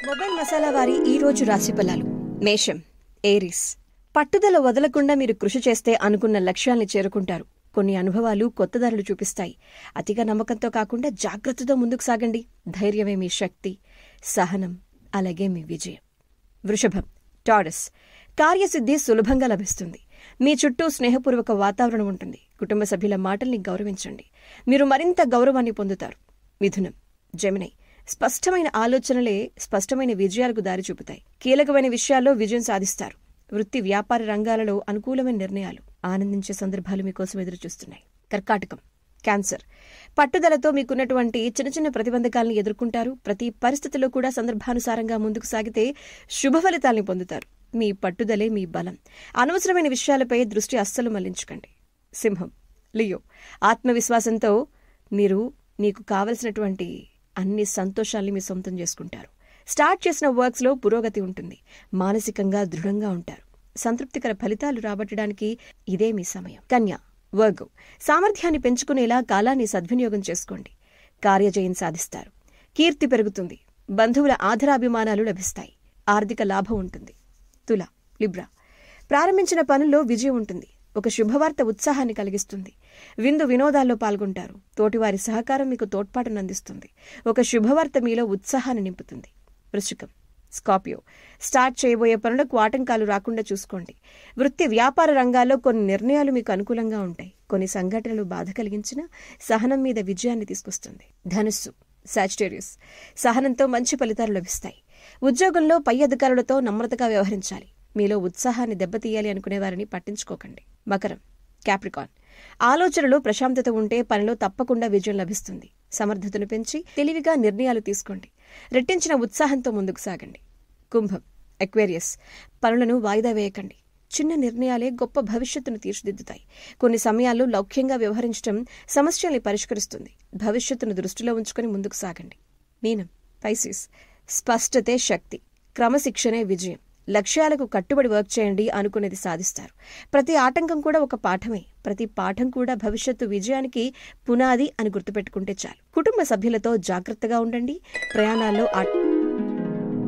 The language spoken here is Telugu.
మొబైల్ మసాలా వారి ఈ రోజు రాశి ఫలాలు. మేషం, ఏరీస్. పట్టుదల వదలకుండా మీరు కృషి చేస్తే అనుకున్న లక్ష్యాల్ని చేరుకుంటారు. కొన్ని అనుభవాలు కొత్త దారులు చూపిస్తాయి. అతిగా నమ్మకంతో కాకుండా జాగ్రత్తతో ముందుకు సాగండి. ధైర్యమే మీ శక్తి, సహనం అలాగే మీ విజయం. వృషభం, టారస్. కార్యసిద్ధి సులభంగా లభిస్తుంది. మీ చుట్టూ స్నేహపూర్వక వాతావరణం ఉంటుంది. కుటుంబ సభ్యుల మాటల్ని గౌరవించండి. మీరు మరింత గౌరవాన్ని పొందుతారు. మిథునం, జెమిని. స్పష్టమైన ఆలోచనలే స్పష్టమైన విజయాలకు దారి చూపుతాయి. కీలకమైన విషయాల్లో విజయం సాధిస్తారు. వృత్తి వ్యాపార రంగాలలో అనుకూలమైన నిర్ణయాలు, ఆనందించే సందర్భాలు మీకోసం ఎదురుచూస్తున్నాయి. కర్కాటకం, క్యాన్సర్. పట్టుదలతో మీకున్నటువంటి చిన్న చిన్న ప్రతిబంధకాలను ఎదుర్కొంటారు. ప్రతి పరిస్థితిలో కూడా సందర్భానుసారంగా ముందుకు సాగితే శుభ ఫలితాల్ని పొందుతారు. మీ పట్టుదలే మీ బలం. అనవసరమైన విషయాలపై దృష్టి అస్సలు మళ్లించకండి. సింహం, లియో. ఆత్మవిశ్వాసంతో మీరు నీకు కావలసినటువంటి అన్ని సంతోషాల్ని మీ సొంతం చేసుకుంటారు. స్టార్ట్ చేసిన వర్క్స్లో పురోగతి ఉంటుంది. మానసికంగా దృఢంగా ఉంటారు. సంతృప్తికర ఫలితాలు రాబట్టడానికి ఇదే మీ సమయం. కన్యా, వర్గో. సామర్థ్యాన్ని పెంచుకునేలా కాలాన్ని సద్వినియోగం చేసుకోండి. కార్యజయం సాధిస్తారు. కీర్తి పెరుగుతుంది. బంధువుల ఆదరాభిమానాలు లభిస్తాయి. ఆర్థిక లాభం ఉంటుంది. తుల, లిబ్రా. ప్రారంభించిన పనుల్లో విజయం ఉంటుంది. ఒక శుభవార్త ఉత్సాహాన్ని కలిగిస్తుంది. విందు వినోదాల్లో పాల్గొంటారు. తోటివారి సహకారం మీకు తోడ్పాటును అందిస్తుంది. ఒక శుభవార్త మీలో ఉత్సాహాన్ని నింపుతుంది. వృశ్చికం, స్కార్పియో. స్టార్ట్ చేయబోయే పనులకు ఆటంకాలు రాకుండా చూసుకోండి. వృత్తి వ్యాపార రంగాల్లో కొన్ని నిర్ణయాలు మీకు అనుకూలంగా ఉంటాయి. కొన్ని సంఘటనలు బాధ కలిగించినా సహనం మీద విజయాన్ని తీసుకొస్తుంది. ధనుస్సు, సాజిటేరియస్. సహనంతో మంచి ఫలితాలు లభిస్తాయి. ఉద్యోగంలో పై అధికారులతో నమ్రతగా వ్యవహరించాలి. మీలో ఉత్సాహాన్ని దెబ్బతీయాలి అనుకునే వారిని పట్టించుకోకండి. మకరం, క్యాప్రికాన్. ఆలోచనలో ప్రశాంతత ఉంటే పనిలో తప్పకుండా విజయం లభిస్తుంది. సమర్థతను పెంచి తెలివిగా నిర్ణయాలు తీసుకోండి. రెట్టించిన ఉత్సాహంతో ముందుకు సాగండి. కుంభం, ఎక్వేరియస్. పనులను వాయిదా వేయకండి. చిన్న నిర్ణయాలే గొప్ప భవిష్యత్తును తీర్చిదిద్దుతాయి. కొన్ని సమయాల్లో లౌక్యంగా వ్యవహరించడం సమస్యల్ని పరిష్కరిస్తుంది. భవిష్యత్తును దృష్టిలో ఉంచుకుని ముందుకు సాగండి. మీనం, పైసిస్. స్పష్టతే శక్తి, క్రమశిక్షణే విజయం. లక్ష్యాలకు కట్టుబడి వర్క్ చేయండి. అనుకునేది సాధిస్తారు. ప్రతి ఆటంకం కూడా ఒక పాఠమే. ప్రతి పాఠం కూడా భవిష్యత్తు విజయానికి పునాది అని గుర్తుపెట్టుకుంటే చాలు. కుటుంబ సభ్యులతో జాగ్రత్తగా ఉండండి. ప్రయాణాల్లో